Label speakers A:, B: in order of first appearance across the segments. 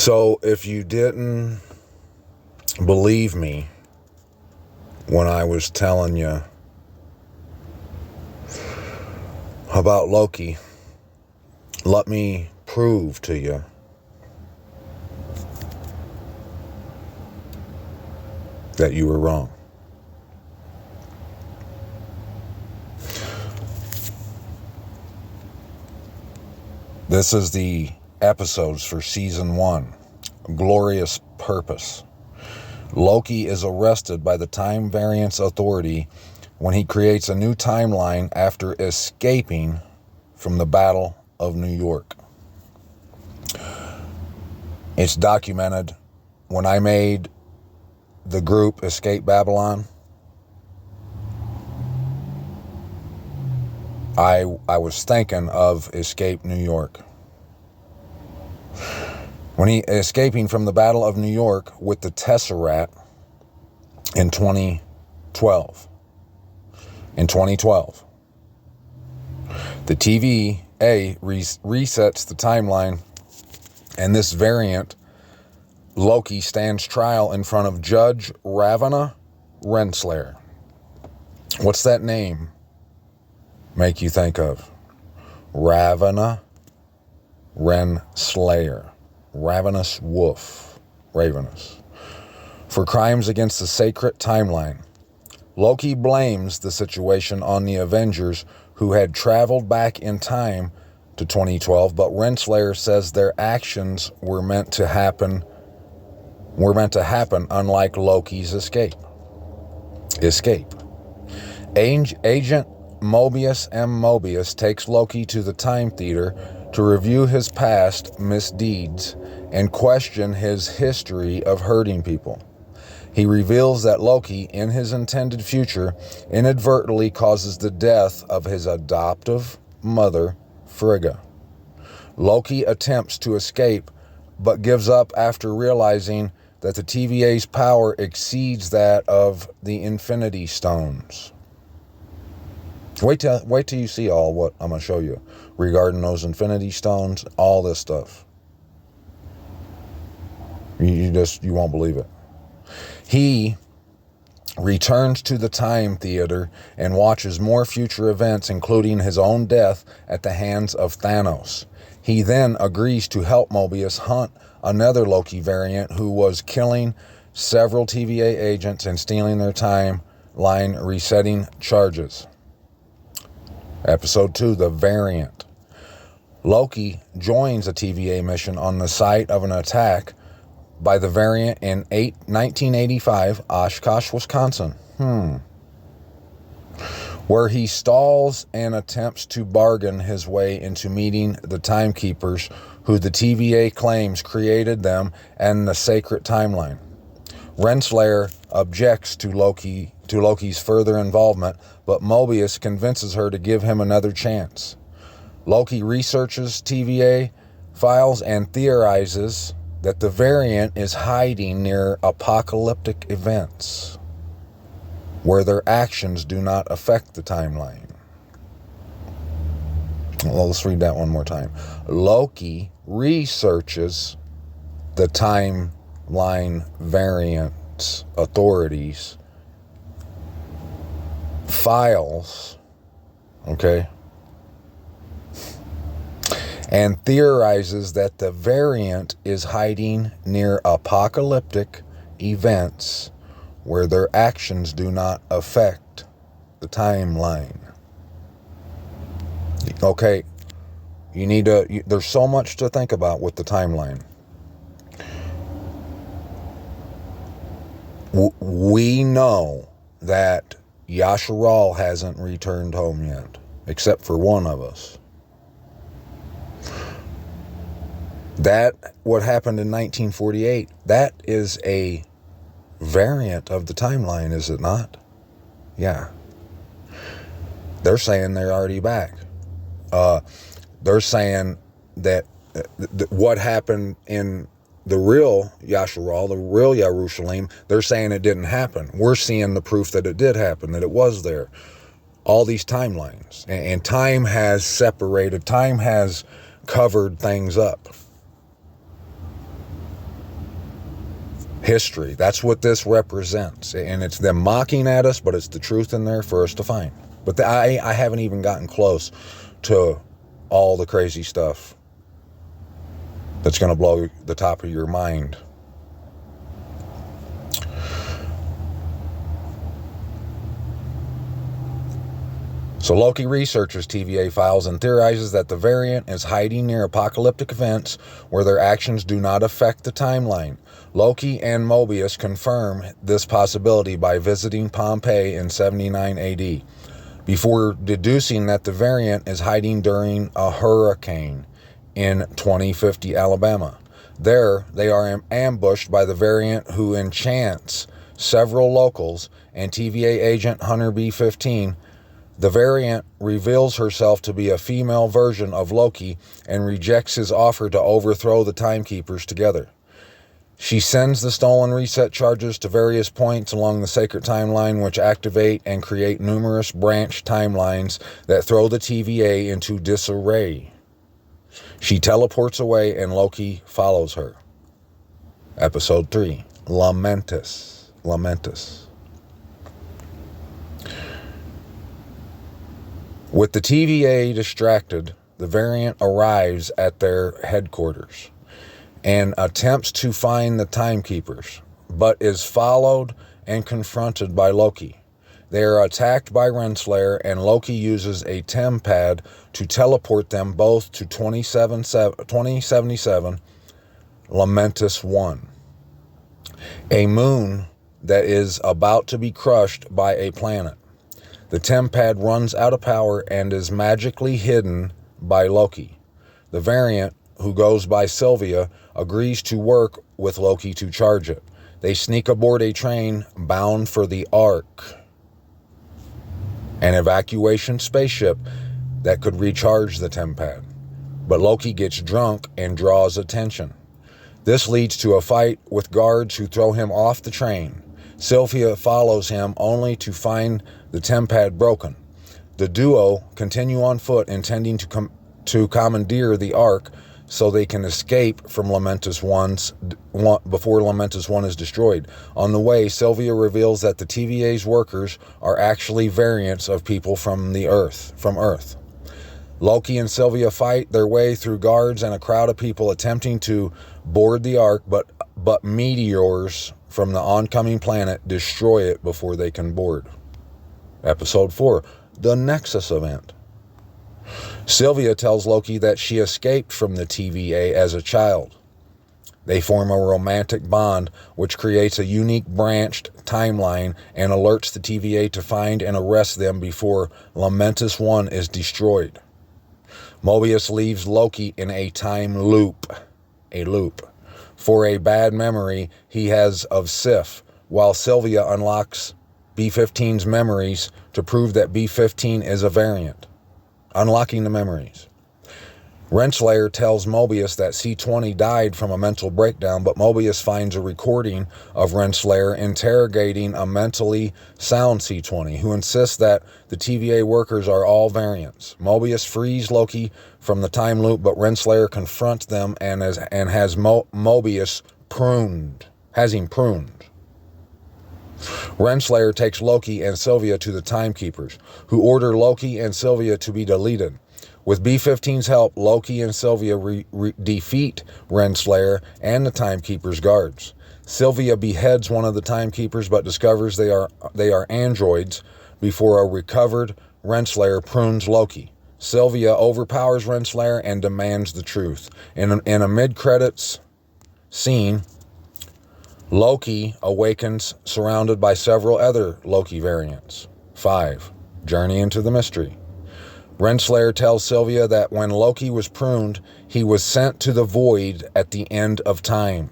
A: So if you didn't believe me when I was telling you about Loki, let me prove to you that you were wrong. This is the episodes for season 1, Glorious Purpose. Loki is arrested by the Time Variance Authority when he creates a new timeline after escaping from the Battle of New York. It's documented when I made the group Escape Babylon. I was thinking of Escape New York. When he escaping from the Battle of New York with the Tesseract in 2012. In 2012, the TVA resets the timeline, and this variant, Loki, stands trial in front of Judge Ravonna Renslayer. What's that name make you think of? Ravonna Renslayer. Ravenous wolf. Ravenous. For crimes against the sacred timeline. Loki blames the situation on the Avengers who had traveled back in time to 2012, but Renslayer says their actions were meant to happen unlike Loki's escape. Agent Mobius M. Mobius takes Loki to the Time Theater to review his past misdeeds and question his history of hurting people. He reveals that Loki, in his intended future, inadvertently causes the death of his adoptive mother, Frigga. Loki attempts to escape, but gives up after realizing that the TVA's power exceeds that of the Infinity Stones. Wait till you see all what I'm going to show you regarding those Infinity Stones, all this stuff. You won't believe it. He returns to the Time Theater and watches more future events, including his own death at the hands of Thanos. He then agrees to help Mobius hunt another Loki variant who was killing several TVA agents and stealing their timeline, resetting charges. Episode 2, The Variant. Loki joins a TVA mission on the site of an attack by the variant in 1985, Oshkosh, Wisconsin. Where he stalls and attempts to bargain his way into meeting the Timekeepers, who the TVA claims created them and the sacred timeline. Renslayer objects to Loki's further involvement, but Mobius convinces her to give him another chance. Loki researches TVA files and theorizes that the variant is hiding near apocalyptic events, where their actions do not affect the timeline. Well, let's read that one more time. Loki researches the timeline variant authorities files, okay, and theorizes that the variant is hiding near apocalyptic events where their actions do not affect the timeline. Okay, there's so much to think about with the timeline. We know that Yasharal hasn't returned home yet, except for one of us. That, what happened in 1948, that is a variant of the timeline, is it not? Yeah. They're saying they're already back. They're saying that what happened in the real Yasharal, the real Yerushalayim, they're saying it didn't happen. We're seeing the proof that it did happen, that it was there. All these timelines. And time has separated, time has covered things up. history. That's what this represents. And it's them mocking at us, but it's the truth in there for us to find. But I haven't even gotten close to all the crazy stuff that's going to blow the top of your mind. So Loki researches TVA files and theorizes that the variant is hiding near apocalyptic events where their actions do not affect the timeline. Loki and Mobius confirm this possibility by visiting Pompeii in 79 AD, before deducing that the variant is hiding during a hurricane in 2050 Alabama. There, they are ambushed by the variant, who enchants several locals and TVA agent Hunter B-15. The variant reveals herself to be a female version of Loki and rejects his offer to overthrow the Timekeepers together. She sends the stolen reset charges to various points along the sacred timeline, which activate and create numerous branch timelines that throw the TVA into disarray. She teleports away and Loki follows her. Episode 3, Lamentus. With the TVA distracted, the variant arrives at their headquarters and attempts to find the Timekeepers, but is followed and confronted by Loki. They are attacked by Renslayer, and Loki uses a TemPad to teleport them both to 2077 Lamentus 1, a moon that is about to be crushed by a planet. The TemPad runs out of power and is magically hidden by Loki. The variant, who goes by Sylvia, agrees to work with Loki to charge it. They sneak aboard a train bound for the Ark, an evacuation spaceship that could recharge the TemPad. But Loki gets drunk and draws attention. This leads to a fight with guards who throw him off the train. Sylvia follows him only to find the TemPad broken. The duo continue on foot, intending to commandeer the Ark so they can escape from Lamentus 1 before Lamentus 1 is destroyed. On the way, Sylvia reveals that the TVA's workers are actually variants of people from Earth. Loki and Sylvia fight their way through guards and a crowd of people attempting to board the Ark, but meteors from the oncoming planet destroy it before they can board. Episode 4, the Nexus event. Sylvia tells Loki that she escaped from the TVA as a child. They form a romantic bond, which creates a unique branched timeline and alerts the TVA to find and arrest them before Lamentus 1 is destroyed. Mobius leaves Loki in a time loop, for a bad memory he has of Sif, while Sylvia unlocks B-15's memories to prove that B-15 is a variant, unlocking the memories. Renslayer tells Mobius that C-20 died from a mental breakdown, but Mobius finds a recording of Renslayer interrogating a mentally sound C-20, who insists that the TVA workers are all variants. Mobius frees Loki from the time loop, but Renslayer confronts them and has Mobius pruned. Renslayer takes Loki and Sylvia to the Timekeepers, who order Loki and Sylvia to be deleted. With B-15's help, Loki and Sylvia defeat Renslayer and the Timekeepers' guards. Sylvia beheads one of the Timekeepers, but discovers they are androids before a recovered Renslayer prunes Loki. Sylvia overpowers Renslayer and demands the truth. In a mid-credits scene, Loki awakens surrounded by several other Loki variants. 5. Journey into the mystery. Renslayer tells Sylvia that when Loki was pruned, he was sent to the void at the end of time,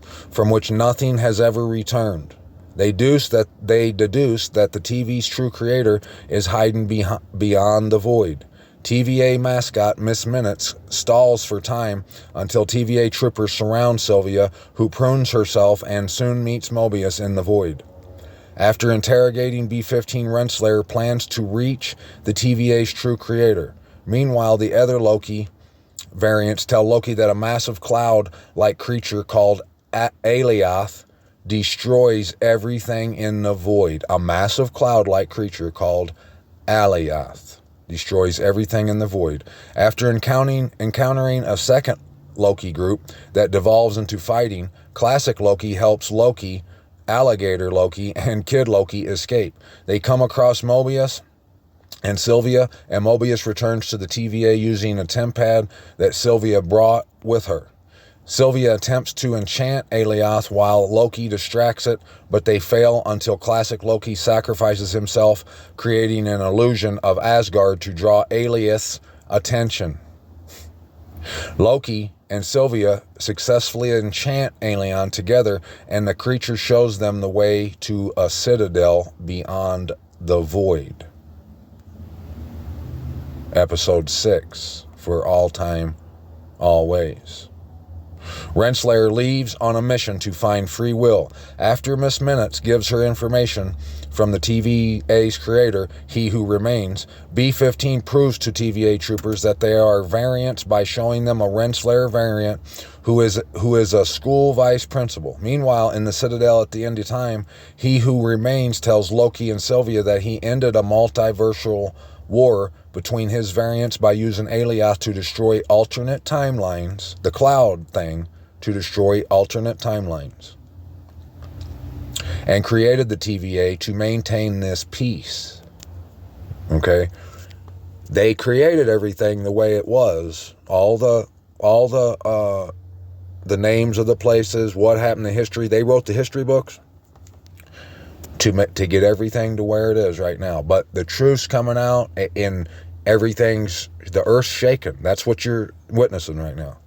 A: from which nothing has ever returned. They deduce that the TV's true creator is hiding beyond the void. TVA mascot Miss Minutes stalls for time until TVA troopers surround Sylvia, who prunes herself and soon meets Mobius in the void. After interrogating B-15, Renslayer plans to reach the TVA's true creator. Meanwhile, the other Loki variants tell Loki that a massive cloud-like creature called Alioth destroys everything in the void. A massive cloud-like creature called Alioth destroys everything in the void. After encountering a second Loki group that devolves into fighting, classic Loki helps Loki, Alligator Loki, and Kid Loki escape. They come across Mobius and Sylvia, and Mobius returns to the TVA using a TemPad that Sylvia brought with her. Sylvia attempts to enchant Alioth while Loki distracts it, but they fail until classic Loki sacrifices himself, creating an illusion of Asgard to draw Alioth's attention. Loki and Sylvia successfully enchant Alien together, and the creature shows them the way to a citadel beyond the void. Episode 6, For All Time, Always. Renslayer leaves on a mission to find free will. After Miss Minutes gives her information from the TVA's creator, He Who Remains, B-15 proves to TVA troopers that they are variants by showing them a Renslayer variant who is a school vice principal. Meanwhile, in the Citadel at the end of time, He Who Remains tells Loki and Sylvia that he ended a multiversal war between his variants by using Alioth to destroy alternate timelines, the cloud thing, to destroy alternate timelines, and created the TVA to maintain this peace. Okay? They created everything the way it was. All the names of the places, what happened in history. They wrote the history books to get everything to where it is right now. But the truth's coming out, and the earth's shaking. That's what you're witnessing right now.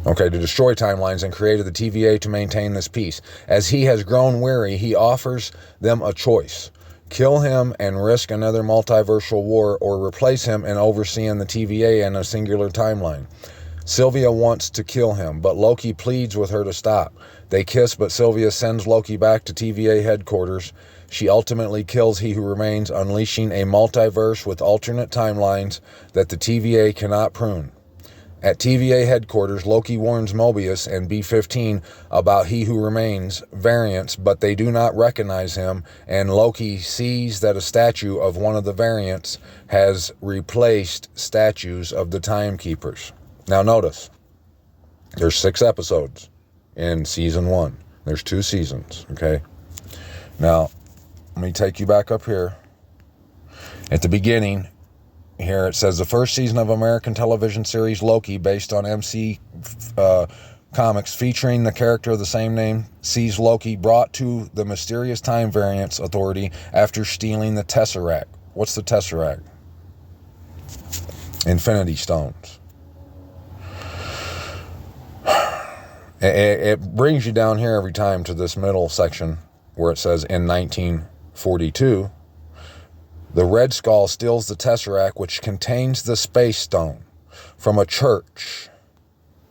A: Okay, to destroy timelines, and created the TVA to maintain this peace. As he has grown weary, he offers them a choice. Kill him and risk another multiversal war, or replace him and overseeing the TVA in a singular timeline. Sylvia wants to kill him, but Loki pleads with her to stop. They kiss, but Sylvia sends Loki back to TVA headquarters. She ultimately kills He Who Remains, unleashing a multiverse with alternate timelines that the TVA cannot prune. At TVA headquarters, Loki warns Mobius and B-15 about He Who Remains variants, but they do not recognize him, and Loki sees that a statue of one of the variants has replaced statues of the Timekeepers. Now notice, there's 6 episodes in season 1. There's 2 seasons, okay? Now, let me take you back up here. At the beginning, here it says, the first season of American television series Loki, based on MC Comics, featuring the character of the same name, sees Loki brought to the mysterious Time Variance Authority after stealing the Tesseract. What's the Tesseract? Infinity Stones. It brings you down here every time to this middle section where it says, in 1942, the Red Skull steals the Tesseract, which contains the Space Stone, from a church,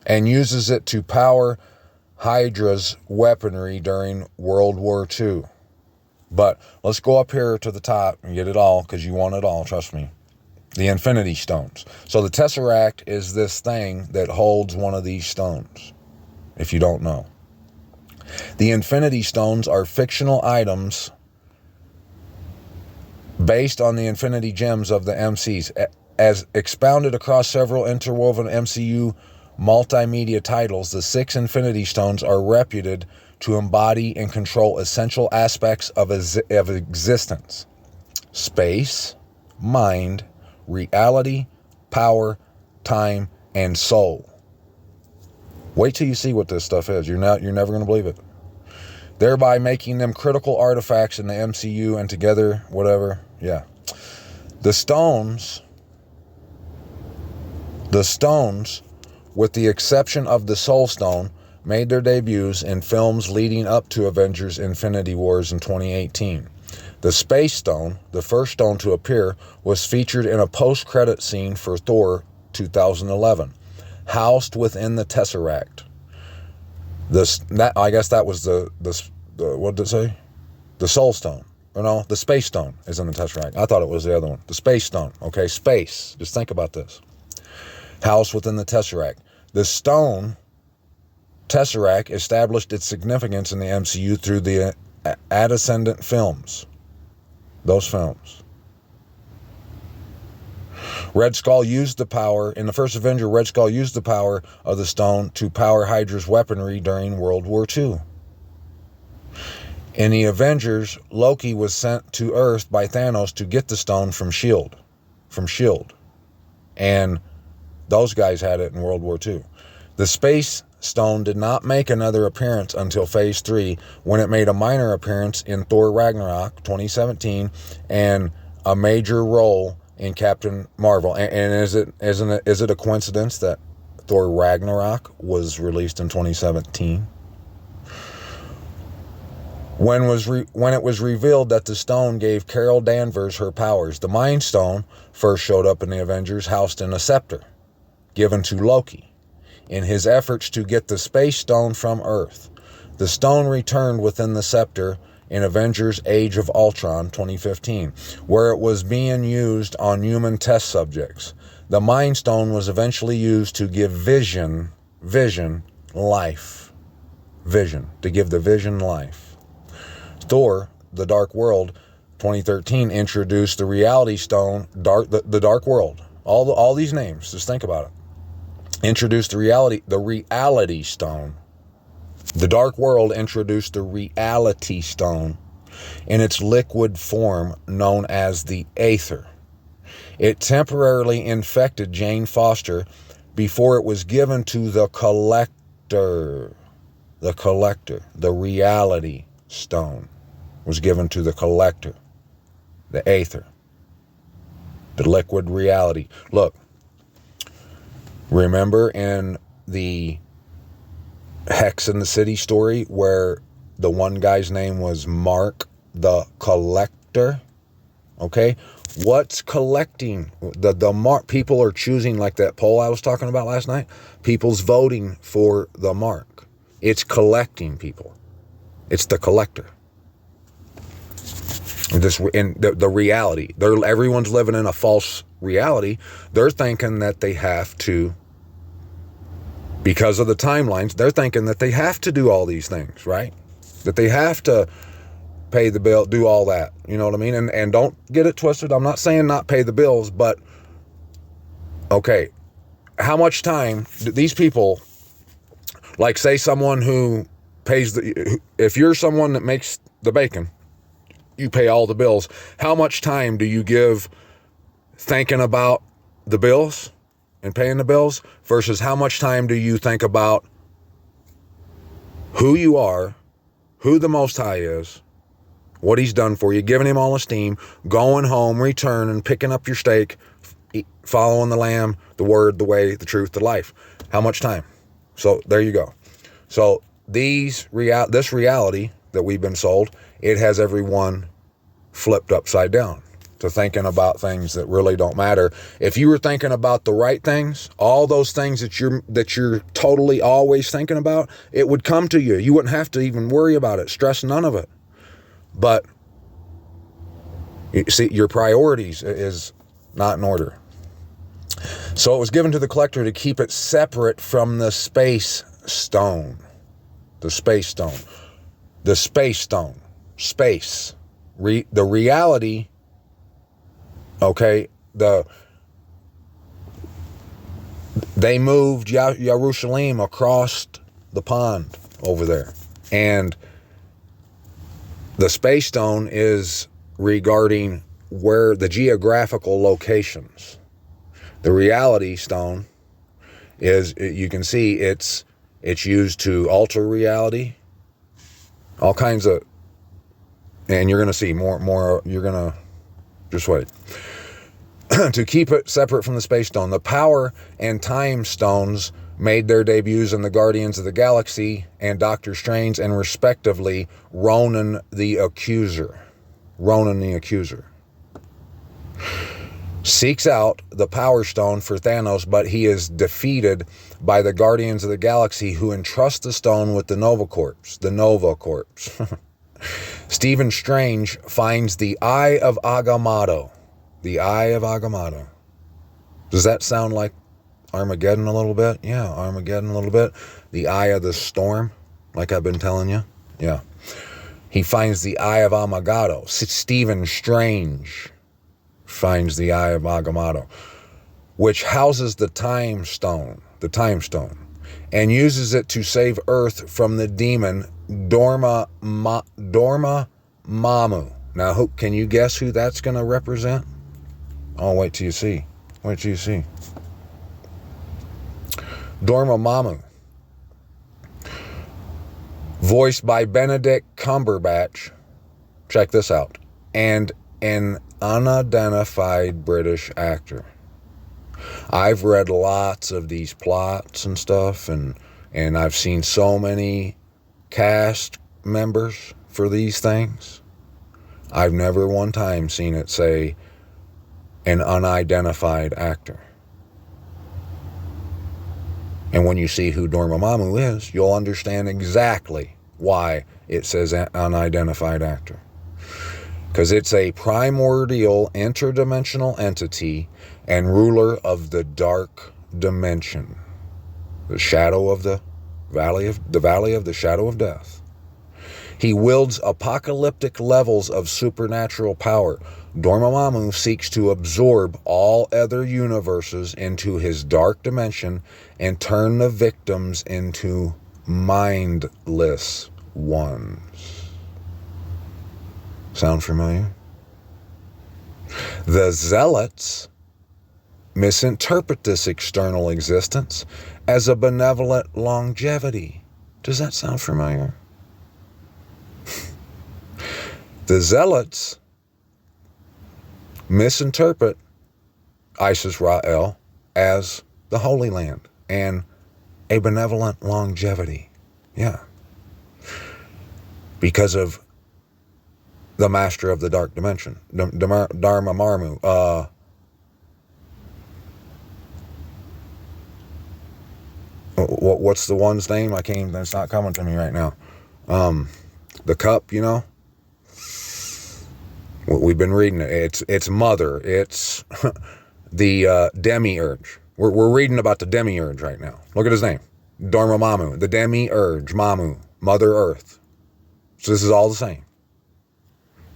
A: and uses it to power Hydra's weaponry during World War II. But let's go up here to the top and get it all, because you want it all, trust me. The Infinity Stones. So the Tesseract is this thing that holds one of these stones, if you don't know. The Infinity Stones are fictional items based on the Infinity Gems of the MCs. As expounded across several interwoven MCU multimedia titles, the 6 Infinity Stones are reputed to embody and control essential aspects of existence: space, mind, reality, power, time, and soul. Wait till you see what this stuff is. You're never going to believe it. Thereby making them critical artifacts in the MCU and together, whatever. Yeah. The stones, with the exception of the Soul Stone, made their debuts in films leading up to Avengers Infinity Wars in 2018. The Space Stone, the first stone to appear, was featured in a post-credit scene for Thor 2011, housed within the Tesseract. I guess that was the what did it say? The Soul Stone. or no, the Space Stone is in the Tesseract. I thought it was the other one. The Space Stone, okay, space. Just think about this. Housed within the Tesseract. The stone, Tesseract, established its significance in the MCU through the Ascendant films. Those films. Red Skull used the power, in the first Avenger, Red Skull used the power of the stone to power Hydra's weaponry during World War II. In the Avengers, Loki was sent to Earth by Thanos to get the stone from S.H.I.E.L.D. And those guys had it in World War II. The Space Stone did not make another appearance until Phase 3, when it made a minor appearance in Thor Ragnarok 2017 and a major role in Captain Marvel. And is it a coincidence that Thor Ragnarok was released in 2017? When it was revealed that the stone gave Carol Danvers her powers, the Mind Stone first showed up in the Avengers housed in a scepter given to Loki in his efforts to get the Space Stone from Earth. The stone returned within the scepter in Avengers Age of Ultron 2015, where it was being used on human test subjects. The Mind Stone was eventually used to give Vision life. To give the Vision life. Thor, The Dark World 2013 introduced the Reality Stone, the Dark World. All these names, just think about it. Introduced the Reality Stone. The Dark World introduced the Reality Stone in its liquid form known as the Aether. It temporarily infected Jane Foster before it was given to the Collector. The Reality Stone was given to the Collector, the Aether, the liquid reality. Look, remember in the Hex in the City story where the one guy's name was Mark the Collector? Okay, what's collecting? The mark, people are choosing, like that poll I was talking about last night. People's voting for the mark. It's collecting people. It's the Collector. In the reality, everyone's living in a false reality. They're thinking that they have to, because of the timelines, they're thinking that they have to do all these things, right? That they have to pay the bill, do all that. You know what I mean? And don't get it twisted. I'm not saying not pay the bills, but okay, how much time do these people, like say someone who pays if you're someone that makes the bacon, you pay all the bills. How much time do you give thinking about the bills and paying the bills versus how much time do you think about who you are, who the Most High is, what he's done for you, giving him all esteem, going home, returning, picking up your steak, following the Lamb, the Word, the way, the truth, the life. How much time? So there you go. So this reality that we've been sold, it has everyone flipped upside down to thinking about things that really don't matter. If you were thinking about the right things, all those things that you're totally always thinking about, it would come to you. You wouldn't have to even worry about it, stress none of it. But you see, your priorities is not in order. So it was given to the Collector to keep it separate from the Space Stone. The Space Stone. The Space Stone. Space. The reality, okay, they moved Jerusalem across the pond over there. And the Space Stone is regarding where the geographical locations. The Reality Stone is, you can see it's used to alter reality, all kinds of, and you're going to see more, you're going to, just wait. To keep it separate from the Space Stone, the Power and Time Stones made their debuts in the Guardians of the Galaxy and Doctor Strange, and respectively Ronan the Accuser. Seeks out the Power Stone for Thanos, but he is defeated by the Guardians of the Galaxy, who entrust the stone with the Nova Corps. Stephen Strange finds the Eye of Agamotto. The Eye of Agamotto. Does that sound like Armageddon a little bit? Yeah, Armageddon a little bit. The Eye of the Storm, like I've been telling you. Yeah. He finds the Eye of Agamotto. Stephen Strange finds the Eye of Agamotto, which houses the Time Stone, and uses it to save Earth from the demon Dormammu. Now, can you guess who that's going to represent? Oh, wait till you see. Dormammu, voiced by Benedict Cumberbatch. Check this out. And an unidentified British actor. I've read lots of these plots and stuff, and I've seen so many cast members for these things. I've never one time seen it say an unidentified actor. And when you see who Dormammu is, you'll understand exactly why it says unidentified actor. Because it's a primordial interdimensional entity and ruler of the dark dimension, the valley of the shadow of death. He wields apocalyptic levels of supernatural power. Dormammu seeks to absorb all other universes into his dark dimension and turn the victims into mindless ones. Sound familiar? The Zealots misinterpret this external existence as a benevolent longevity. Does that sound familiar? The Zealots misinterpret Isis Ra'el as the Holy Land and a benevolent longevity. Yeah. Because of the master of the dark dimension, Dormammu. What's the one's name? I can't. That's not coming to me right now. The cup, you know. We've been reading it. It's mother. It's the demiurge. We're reading about the demiurge right now. Look at his name, Dormammu, the demiurge, Mamu, Mother Earth. So this is all the same.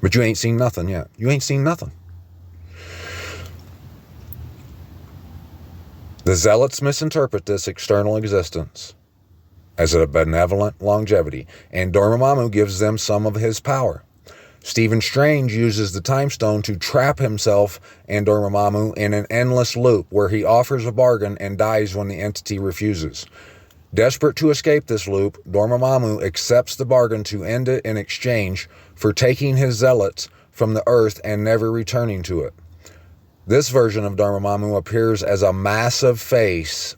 A: But you ain't seen nothing yet. You ain't seen nothing. The Zealots misinterpret this external existence as a benevolent longevity, and Dormammu gives them some of his power. Stephen Strange uses the Time Stone to trap himself and Dormammu in an endless loop where he offers a bargain and dies when the entity refuses. Desperate to escape this loop, Dormammu accepts the bargain to end it in exchange for taking his zealots from the earth and never returning to it. This version of Dormammu appears as a massive face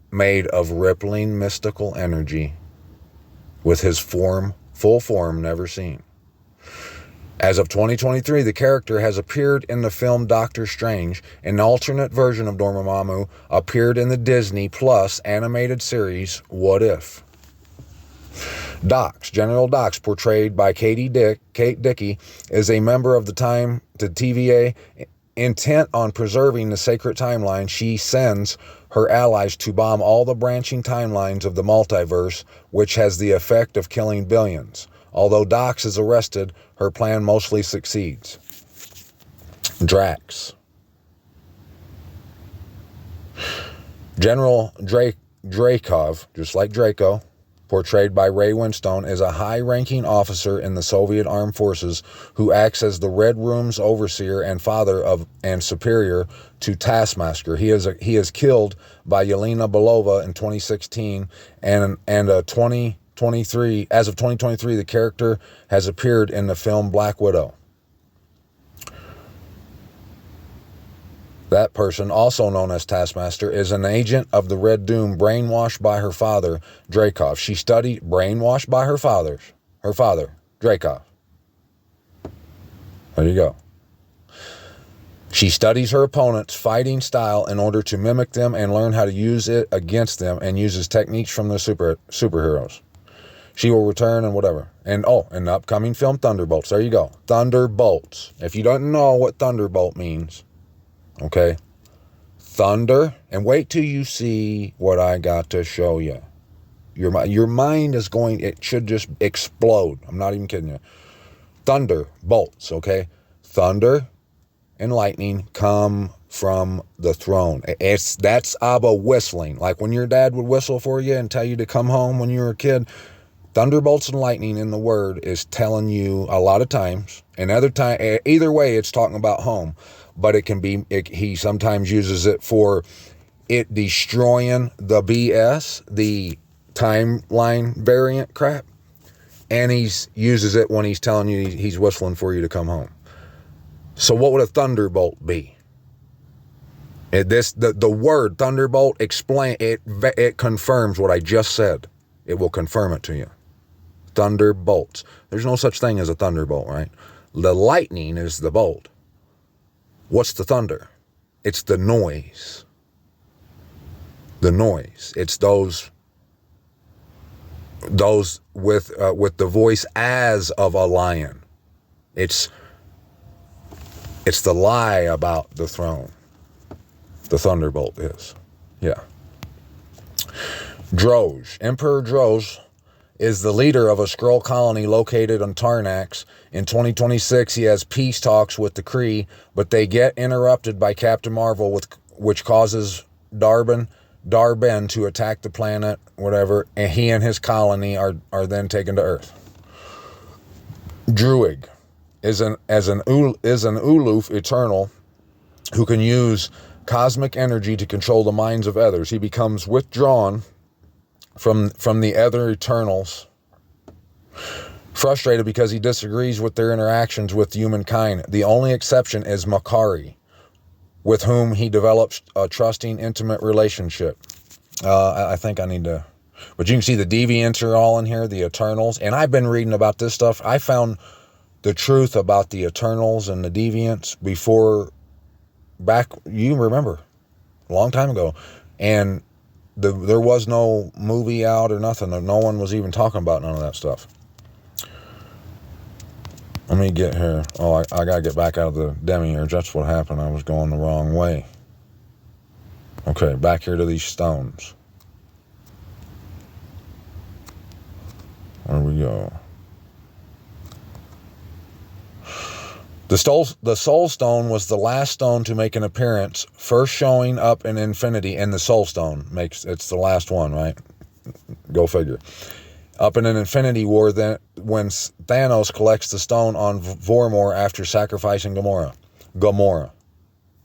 A: made of rippling mystical energy, with his full form never seen. As of 2023, the character has appeared in the film Doctor Strange. An alternate version of Dormammu appeared in the Disney Plus animated series What If? Dox, General Dox, portrayed by Kate Dickie, is a member of the TVA. Intent on preserving the sacred timeline, she sends her allies to bomb all the branching timelines of the multiverse, which has the effect of killing billions. Although Dox is arrested, her plan mostly succeeds. Drax. General Dreykov, just like Draco, portrayed by Ray Winstone, is a high-ranking officer in the Soviet Armed Forces who acts as the Red Room's overseer and father of and superior to Taskmaster. He is killed by Yelena Belova in 2016, and a 2023, as of 2023, the character has appeared in the film Black Widow. That person, also known as Taskmaster, is an agent of the Red Doom, brainwashed by her father, Dreykov. She studied, brainwashed by her father, Dreykov. There you go. She studies her opponent's fighting style in order to mimic them and learn how to use it against them, and uses techniques from the superheroes. She will return and whatever. And in the upcoming film, Thunderbolts. There you go. Thunderbolts. If you don't know what Thunderbolt means, okay, thunder, and wait till you see what I got to show you. Your mind is going, it should just explode. I'm not even kidding you. Thunderbolts, okay? Thunder and lightning come from the throne. That's Abba whistling. Like when your dad would whistle for you and tell you to come home when you were a kid. Thunderbolts and lightning in the word is telling you a lot of times, and other time, either way, it's talking about home. But it can be, he sometimes uses it for it destroying the BS, the timeline variant crap. And he uses it when he's telling you he's whistling for you to come home. So what would a thunderbolt be? The word thunderbolt it confirms what I just said. It will confirm it to you. Thunderbolts. There's no such thing as a thunderbolt, right? The lightning is the bolt. What's the thunder? It's the noise. The noise. It's those with the voice as of a lion. It's the lie about the throne. The thunderbolt is. Yeah. Droz. Emperor Droz is the leader of a Skrull colony located on Tarnax. In 2026, he has peace talks with the Kree, but they get interrupted by Captain Marvel, which causes Darben to attack the planet, whatever, and he and his colony are then taken to Earth. Druig is an Uluf Eternal who can use cosmic energy to control the minds of others. He becomes withdrawn from the other Eternals, frustrated because he disagrees with their interactions with humankind. The only exception is Makari, with whom he develops a trusting, intimate relationship. I think I need to... But you can see the Deviants are all in here, the Eternals. And I've been reading about this stuff. I found the truth about the Eternals and the Deviants you remember, a long time ago. And there was no movie out or nothing. No one was even talking about none of that stuff. Let me get here. Oh, I got to get back out of the demiurge. That's what happened. I was going the wrong way. Okay, back here to these stones. There we go. The Soul Stone was the last stone to make an appearance, first showing up in Infinity, and the Soul Stone it's the last one, right? Go figure. Up in an Infinity War, then when Thanos collects the stone on Vormir after sacrificing Gamora.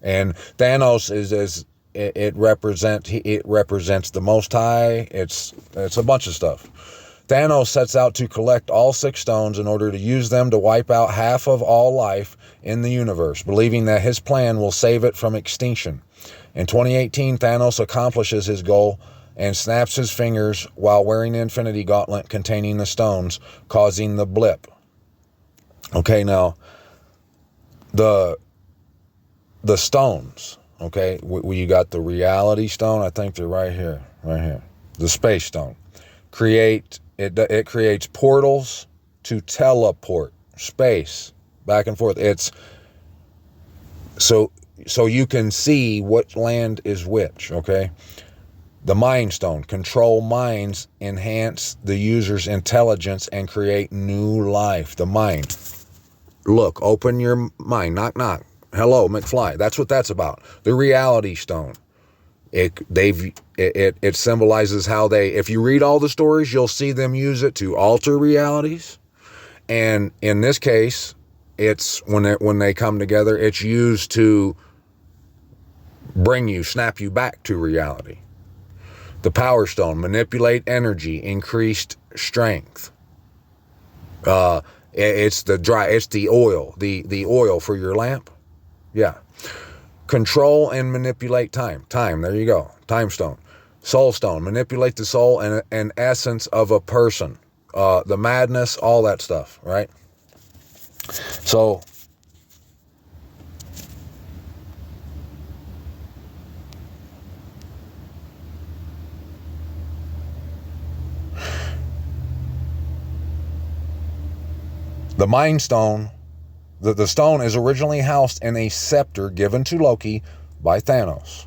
A: And Thanos it represents the Most High. It's a bunch of stuff. Thanos sets out to collect all 6 stones in order to use them to wipe out half of all life in the universe, believing that his plan will save it from extinction. In 2018, Thanos accomplishes his goal and snaps his fingers while wearing the Infinity Gauntlet containing the stones, causing the blip. Okay, now, the stones, okay, you got the Reality Stone. I think they're right here. The Space Stone. It creates portals to teleport space back and forth. It's so you can see which land is which, okay? The Mind Stone, control minds, enhance the user's intelligence, and create new life. The mind. Look, open your mind. Knock, knock. Hello, McFly. That's what that's about. The Reality Stone. It symbolizes how if you read all the stories, you'll see them use it to alter realities. And in this case, it's when they come together, it's used to snap you back to reality. The Power Stone, manipulate energy, increased strength. It's the oil, the oil for your lamp. Yeah. Control and manipulate time. There you go. Time Stone. Soul Stone, manipulate the soul and essence of a person. The madness, all that stuff, right? So, The Mind Stone, the stone is originally housed in a scepter given to Loki by Thanos,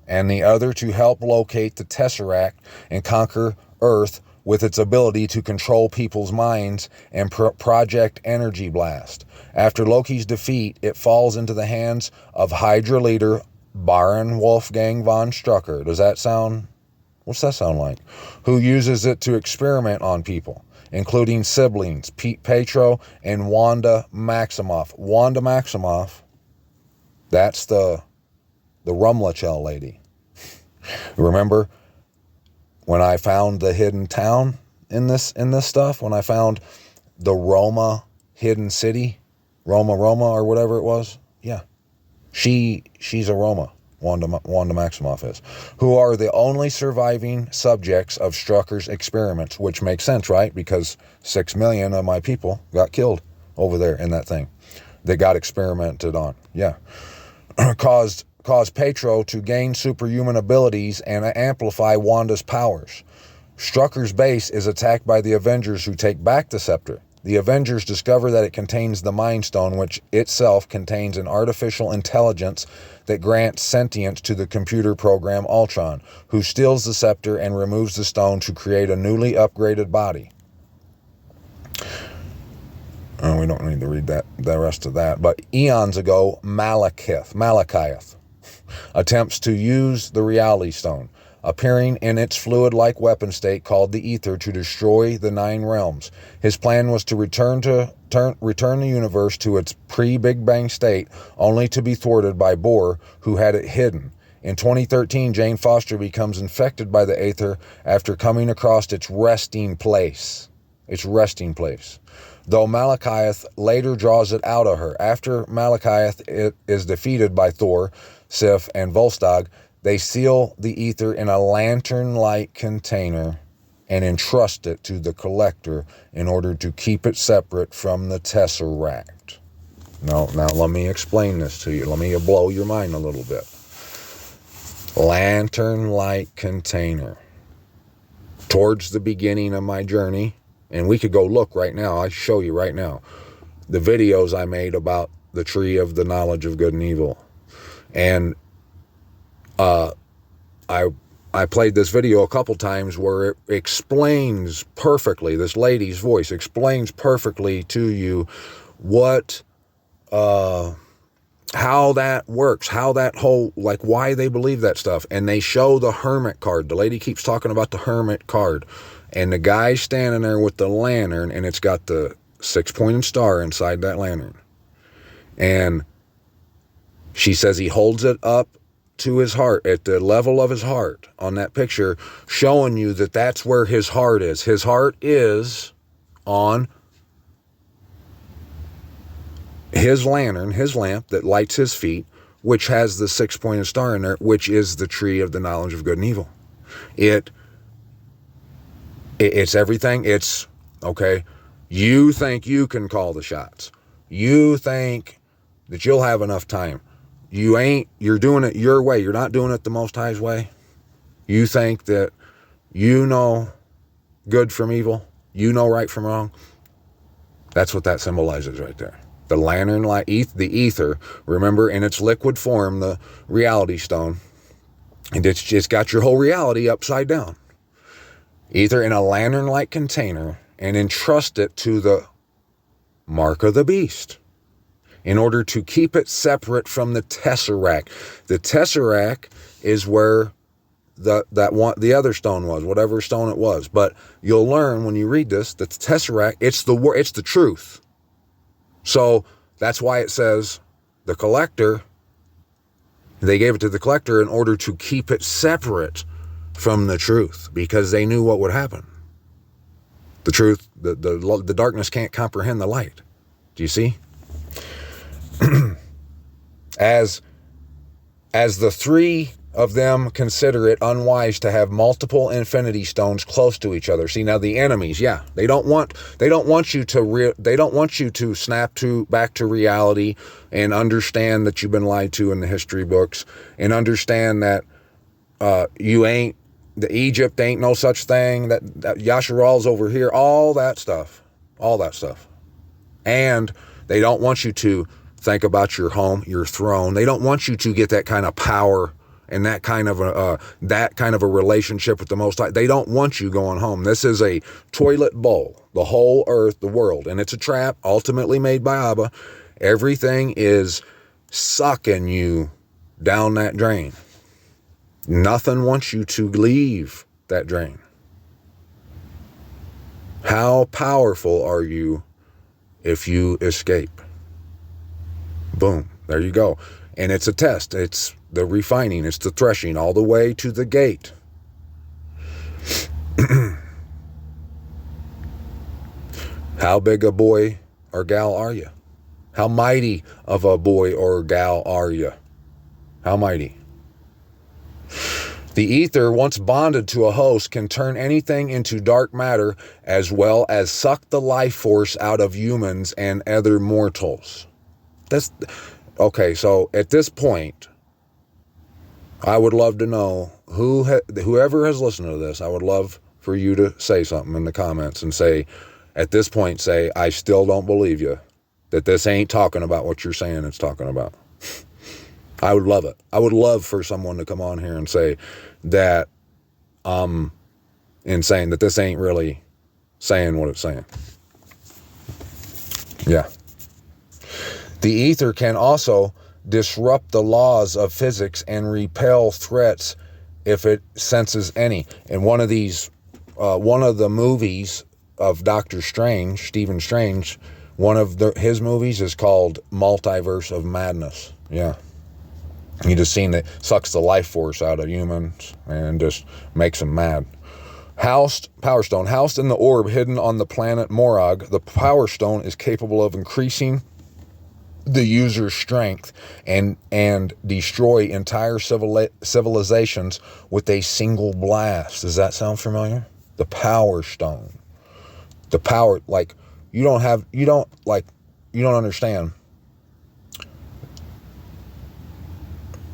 A: and the other to help locate the Tesseract and conquer Earth with its ability to control people's minds and project energy blast. After Loki's defeat, it falls into the hands of Hydra leader Baron Wolfgang von Strucker. What's that sound like? Who uses it to experiment on people, including siblings Pete Petro and Wanda Maximoff. Wanda Maximoff, that's the Rumlachel lady. Remember when I found the hidden town in this stuff? When I found the Roma hidden city, Roma or whatever it was? Yeah, she's a Roma. Wanda Maximoff is, who are the only surviving subjects of Strucker's experiments, which makes sense, right? Because 6 million of my people got killed over there in that thing. They got experimented on. Yeah. caused Petro to gain superhuman abilities and amplify Wanda's powers. Strucker's base is attacked by the Avengers, who take back the scepter. The Avengers discover that it contains the Mind Stone, which itself contains an artificial intelligence that grants sentience to the computer program Ultron, who steals the scepter and removes the stone to create a newly upgraded body. Oh, we don't need to read the rest of that. But eons ago, Malekith attempts to use the Reality Stone, appearing in its fluid-like weapon state called the Ether, to destroy the 9 realms. His plan was to return the universe to its pre-Big Bang state, only to be thwarted by Bohr, who had it hidden. In 2013, Jane Foster becomes infected by the Aether after coming across its resting place. Though Malekith later draws it out of her. After Malekith is defeated by Thor, Sif, and Volstagg, they seal the Ether in a lantern-like container and entrust it to the Collector in order to keep it separate from the Tesseract. Now let me explain this to you. Let me blow your mind a little bit. Lantern-like container. Towards the beginning of my journey, and we could go look right now, I show you right now, the videos I made about the tree of the knowledge of good and evil. And I played this video a couple times where it explains perfectly, this lady's voice explains perfectly to you what, how that works, how that whole, like why they believe that stuff. And they show the hermit card. The lady keeps talking about the hermit card. And the guy's standing there with the lantern, and it's got the 6-pointed star inside that lantern. And she says he holds it up to his heart, at the level of his heart on that picture, showing you that that's where his heart is. His heart is on his lantern, his lamp that lights his feet, which has the 6-pointed star in there, which is the tree of the knowledge of good and evil. It's everything. It's, okay, you think you can call the shots. You think that you'll have enough time. You ain't. You're doing it your way. You're not doing it the Most High's way. You think that you know good from evil. You know right from wrong. That's what that symbolizes right there. The lantern light, the ether, remember, in its liquid form, the reality stone. And it's just got your whole reality upside down. Ether in a lantern-like container, and entrust it to the mark of the beast in order to keep it separate from the Tesseract. The Tesseract is where the other stone was, whatever stone it was. But you'll learn when you read this that the Tesseract, it's the truth. So that's why it says the Collector, they gave it to the Collector in order to keep it separate from the truth, because they knew what would happen. The truth, the darkness can't comprehend the light. Do you see? As the 3 of them consider it unwise to have multiple infinity stones close to each other. See, now the enemies, yeah, they don't want you to snap back to reality and understand that you've been lied to in the history books, and understand that Egypt ain't no such thing, that Yasharal's over here, all that stuff. And they don't want you to think about your home, your throne. They don't want you to get that kind of power and that kind of a relationship with the Most High. They don't want you going home. This is a toilet bowl, the whole earth, the world, and it's a trap ultimately made by Abba. Everything is sucking you down that drain. Nothing wants you to leave that drain. How powerful are you if you escape? Boom, there you go. And it's a test. It's the refining. It's the threshing all the way to the gate. How big a boy or gal are you? How mighty of a boy or gal are you? How mighty? The ether, once bonded to a host, can turn anything into dark matter as well as suck the life force out of humans and other mortals. Okay, so at this point, I would love to know whoever has listened to this, I would love for you to say something in the comments and say, at this point, say, I still don't believe you, that this ain't talking about what you're saying it's talking about. I would love it. I would love for someone to come on here and say that, in saying that this ain't really saying what it's saying. Yeah. The ether can also disrupt the laws of physics and repel threats if it senses any. And one of the movies of Doctor Strange, Stephen Strange, one of his movies is called Multiverse of Madness. Yeah. You just seen that sucks the life force out of humans and just makes them mad. Power Stone. Housed in the orb hidden on the planet Morag, the Power Stone is capable of increasing the user's strength and destroy entire civilizations with a single blast. Does that sound familiar? The Power Stone. The power, like, you don't understand.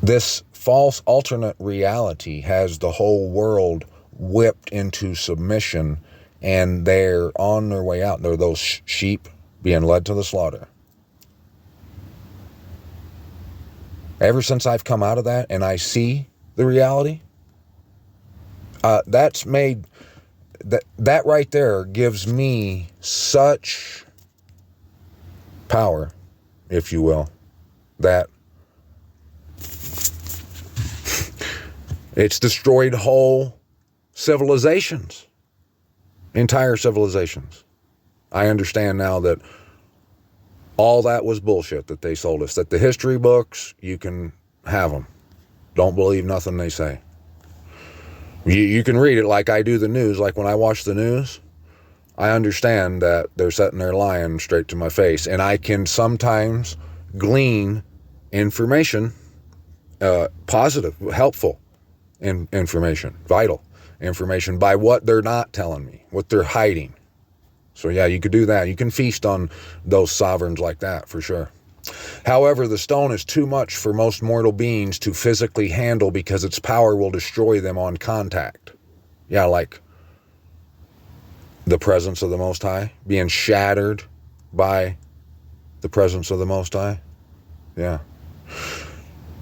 A: This false alternate reality has the whole world whipped into submission, and they're on their way out. They're those sheep being led to the slaughter. Ever since I've come out of that and I see the reality, that's made, that right there gives me such power, if you will, that it's destroyed whole civilizations, entire civilizations. I understand now that all that was bullshit that they sold us, that the history books, you can have them. Don't believe nothing they say. You can read it like I do the news. Like when I watch the news, I understand that they're sitting there lying straight to my face. And I can sometimes glean information, positive, helpful information, vital information by what they're not telling me, what they're hiding. So yeah, you could do that. You can feast on those sovereigns like that for sure. However, the stone is too much for most mortal beings to physically handle because its power will destroy them on contact. Yeah, like the presence of the Most High, being shattered by the presence of the Most High. Yeah.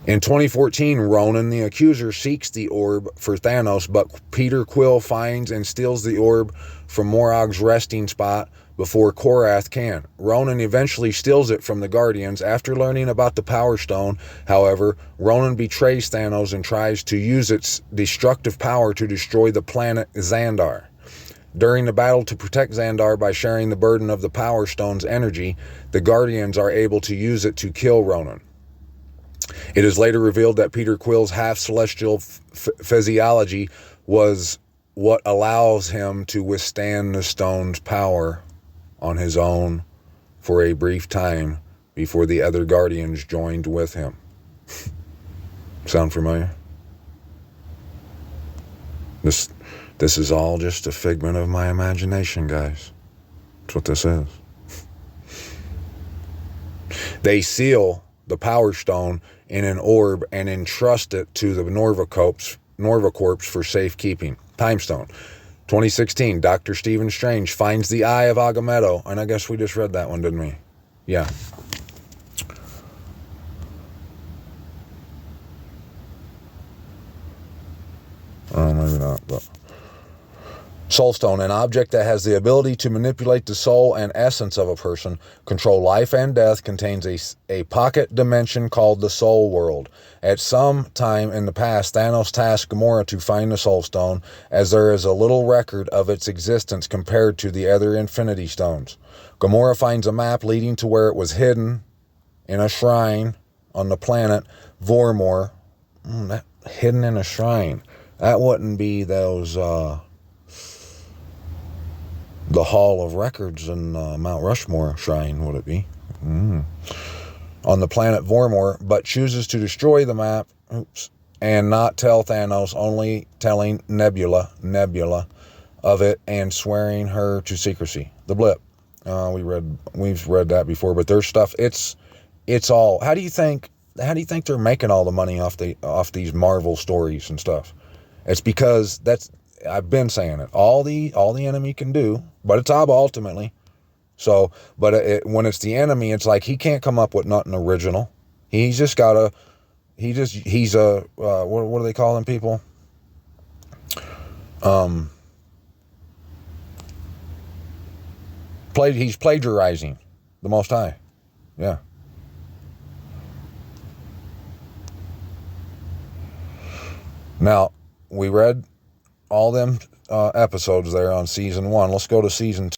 A: In 2014, Ronan the Accuser seeks the orb for Thanos, but Peter Quill finds and steals the orb from Morag's resting spot before Korath can. Ronan eventually steals it from the Guardians. After learning about the Power Stone, however, Ronan betrays Thanos and tries to use its destructive power to destroy the planet Xandar. During the battle to protect Xandar by sharing the burden of the Power Stone's energy, the Guardians are able to use it to kill Ronan. It is later revealed that Peter Quill's half-celestial physiology was what allows him to withstand the stone's power on his own for a brief time before the other Guardians joined with him. Sound familiar? This is all just a figment of my imagination, guys. That's what this is. They seal the Power Stone in an orb and entrust it to the Norva Corps for safekeeping. Time Stone. 2016, Dr. Stephen Strange finds the Eye of Agamotto. And I guess we just read that one, didn't we? Yeah. Oh, maybe not, but... Soulstone, an object that has the ability to manipulate the soul and essence of a person, control life and death, contains a pocket dimension called the Soul World. At some time in the past, Thanos tasked Gamora to find the Soulstone, as there is a little record of its existence compared to the other Infinity Stones. Gamora finds a map leading to where it was hidden in a shrine on the planet Vormir. Hidden in a shrine. That wouldn't be those... the Hall of Records in Mount Rushmore shrine, would it be? On the planet Vormir, but chooses to destroy the map, and not tell Thanos, only telling Nebula of it and swearing her to secrecy. The Blip. We've read that before, but there's stuff. It's all. How do you think they're making all the money off these Marvel stories and stuff? It's because I've been saying it. All the enemy can do, but it's Abba ultimately. So, but when it's the enemy, it's like he can't come up with nothing original. He's just gotta. He's a what do they call them people? He's plagiarizing the Most High. Yeah. Now we read all them episodes there on season 1. Let's go to season 2.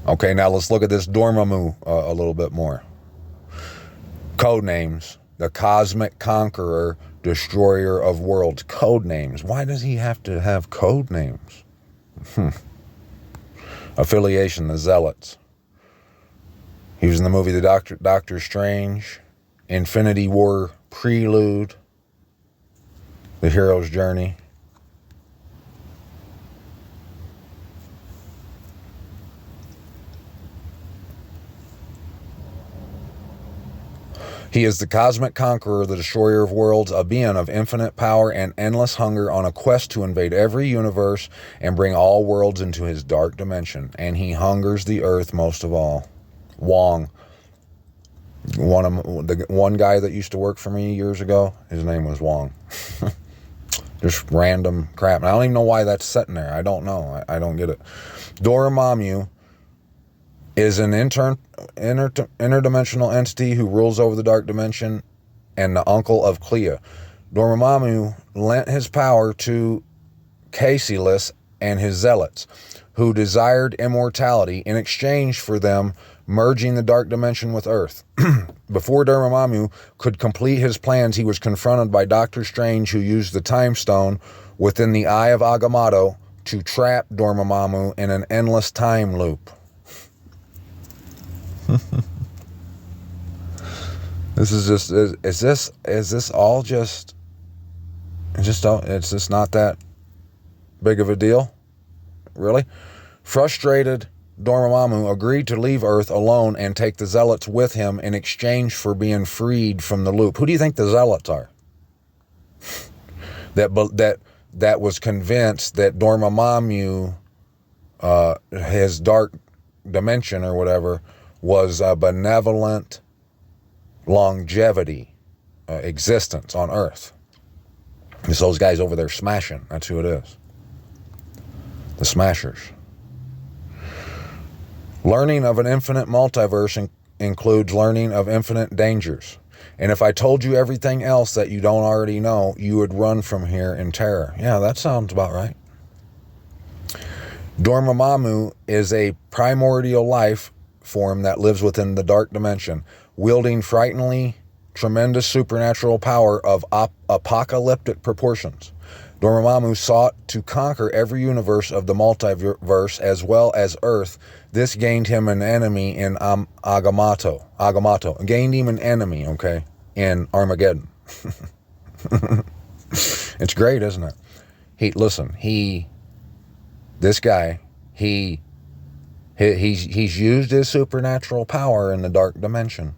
A: Okay, now let's look at this Dormammu a little bit more. Code names: the Cosmic Conqueror, Destroyer of Worlds. Code names. Why does he have to have code names? Affiliation: the Zealots. He was in the movie Doctor Strange, Infinity War Prelude, The Hero's Journey. He is the Cosmic Conqueror, the Destroyer of Worlds, a being of infinite power and endless hunger on a quest to invade every universe and bring all worlds into his dark dimension. And he hungers the earth most of all. Wong. One guy that used to work for me years ago, his name was Wong. Just random crap. And I don't even know why that's sitting there. I don't know. I don't get it. Dormammu is an interdimensional entity who rules over the dark dimension and the uncle of Clea. Dormammu lent his power to Caecilius and his zealots, who desired immortality in exchange for them merging the dark dimension with Earth. Before Dormammu could complete his plans, he was confronted by Doctor Strange, who used the Time Stone within the Eye of Agamotto to trap Dormammu in an endless time loop. This is just, is this all just it's just not that big of a deal? Really? Frustrated, Dormammu agreed to leave Earth alone and take the Zealots with him in exchange for being freed from the loop. Who do you think the Zealots are? That was convinced that Dormammu, his dark dimension or whatever, was a benevolent longevity existence on Earth. It's those guys over there smashing. That's who it is. The Smashers. Learning of an infinite multiverse includes learning of infinite dangers. And if I told you everything else that you don't already know, you would run from here in terror. Yeah, that sounds about right. Dormammu is a primordial life form that lives within the dark dimension, wielding frighteningly tremendous supernatural power of apocalyptic proportions. Dormammu sought to conquer every universe of the multiverse as well as Earth. This gained him an enemy in Agamotto. Gained him an enemy, okay, in Armageddon. It's great, isn't it? This guy, he's used his supernatural power in the dark dimension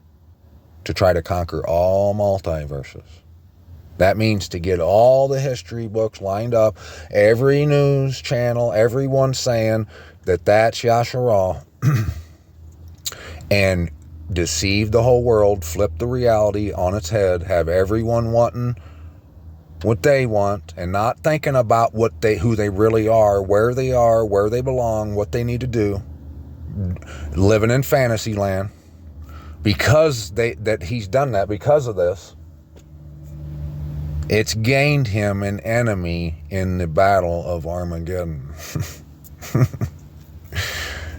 A: to try to conquer all multiverses. That means to get all the history books lined up, every news channel, everyone saying that that's Yasharal, and deceive the whole world, flip the reality on its head, have everyone wanting what they want and not thinking about who they really are, where they belong, what they need to do, living in fantasy land. Because that he's done that, because of this, it's gained him an enemy in the battle of Armageddon.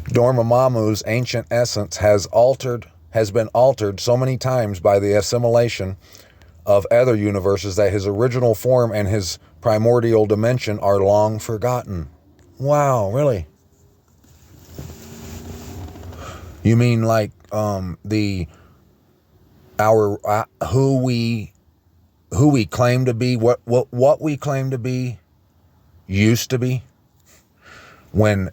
A: Dormammu's ancient essence has been altered so many times by the assimilation of other universes that his original form and his primordial dimension are long forgotten. Wow, really? You mean like who we claim to be, what we claim to be used to be, when,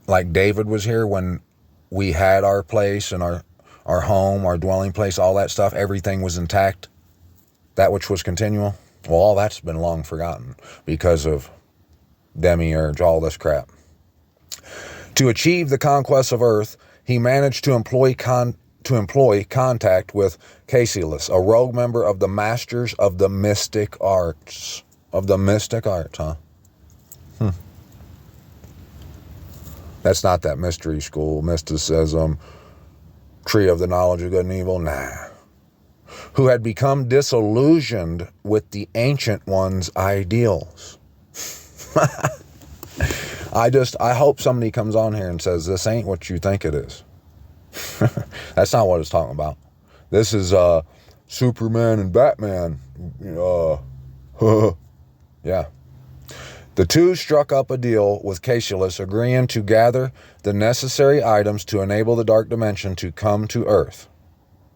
A: like David was here, when we had our place and our home, our dwelling place, all that stuff, everything was intact, that which was continual. Well, all that's been long forgotten because of Demiurge, all this crap. To achieve the conquest of Earth, he managed to employ contact with Caecilius, a rogue member of the Masters of the Mystic Arts. Of the Mystic Arts, huh? That's not that mystery school, mysticism, tree of the knowledge of good and evil, nah. Who had become disillusioned with the Ancient One's ideals. I hope somebody comes on here and says, this ain't what you think it is. That's not what it's talking about. This is Superman and Batman. Yeah. The two struck up a deal with Caecilius, agreeing to gather the necessary items to enable the Dark Dimension to come to Earth.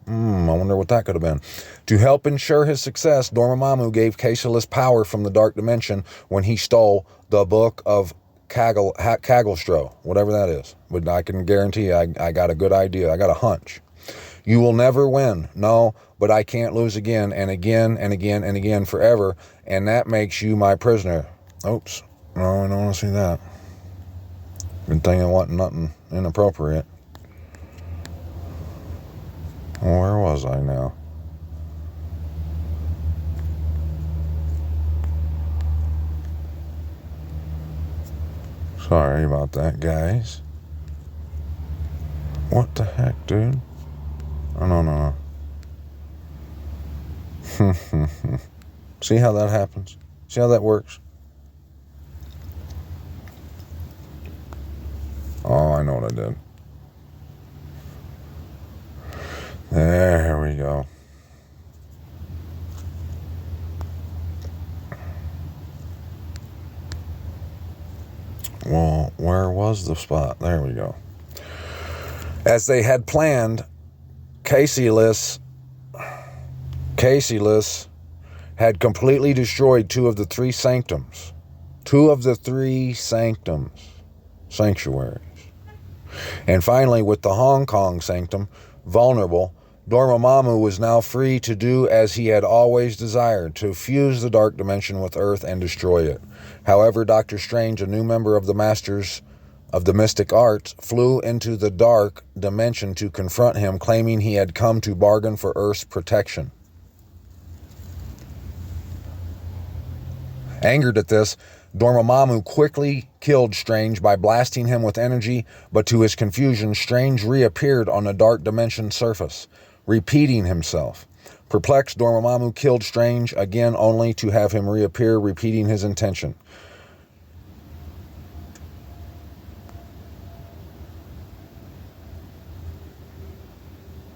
A: I wonder what that could have been. To help ensure his success, Dormammu gave Caecilius power from the Dark Dimension when he stole the Book of Kagglestro, whatever that is. But I can guarantee you, I got a good idea. I got a hunch. You will never win. No, but I can't lose again and again and again and again forever, and that makes you my prisoner. Oops. No, I don't want to see that. Been thinking wanting nothing inappropriate. Where was I now? Sorry about that, guys. What the heck, dude? Oh, no. See how that happens? See how that works? Oh, I know what I did. There we go. Well, where was the spot? There we go. As they had planned, Caecilius had completely destroyed two of the three sanctuaries. And finally, with the Hong Kong sanctum vulnerable, Dormammu was now free to do as he had always desired, to fuse the Dark Dimension with Earth and destroy it. However, Doctor Strange, a new member of the Masters of the Mystic Arts, flew into the Dark Dimension to confront him, claiming he had come to bargain for Earth's protection. Angered at this, Dormammu quickly killed Strange by blasting him with energy, but to his confusion, Strange reappeared on the Dark Dimension surface, repeating himself. Perplexed, Dormammu killed Strange again, only to have him reappear, repeating his intention.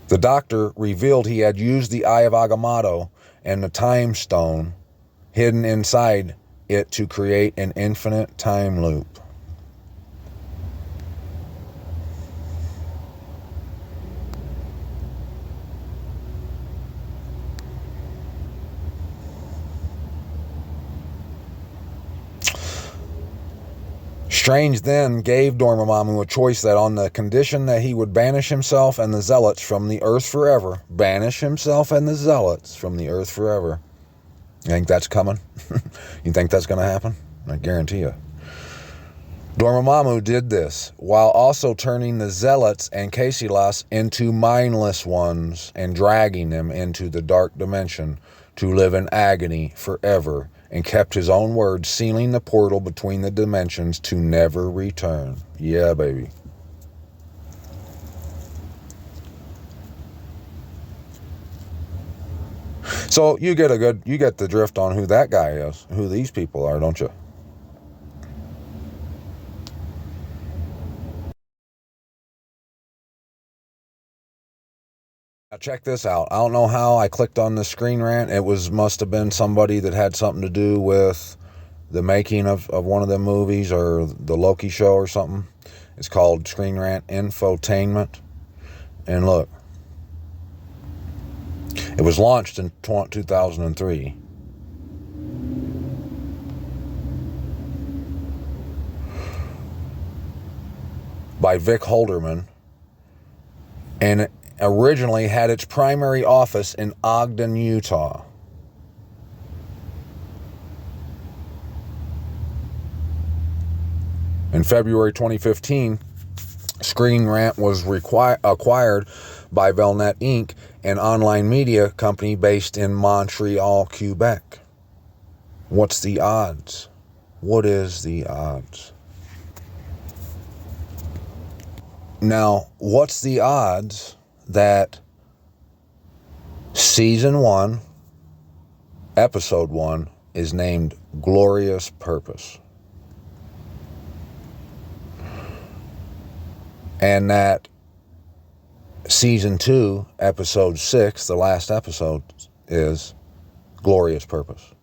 A: The Doctor revealed he had used the Eye of Agamotto and the Time Stone hidden inside it to create an infinite time loop. Strange then gave Dormammu a choice that on the condition that he would banish himself and the zealots from the earth forever. Banish himself and the zealots from the earth forever. You think that's coming? You think that's going to happen? I guarantee you. Dormammu did this while also turning the zealots and Caecilius into mindless ones and dragging them into the dark dimension to live in agony forever, and kept his own word, sealing the portal between the dimensions to never return. Yeah, baby. So you get the drift on who that guy is, who these people are, don't you? Now check this out. I don't know how I clicked on the Screen Rant. It must have been somebody that had something to do with the making of one of them movies or the Loki show or something. It's called Screen Rant Infotainment. And look, it was launched in 2003. By Vic Holderman, and it originally had its primary office in Ogden, Utah. In February 2015, Screen Rant was acquired by Velnet Inc., an online media company based in Montreal, Quebec. What's the odds? What is the odds? Now, what's the odds that Season 1, Episode 1 is named Glorious Purpose? And that Season 2, Episode 6, the last episode, is Glorious Purpose.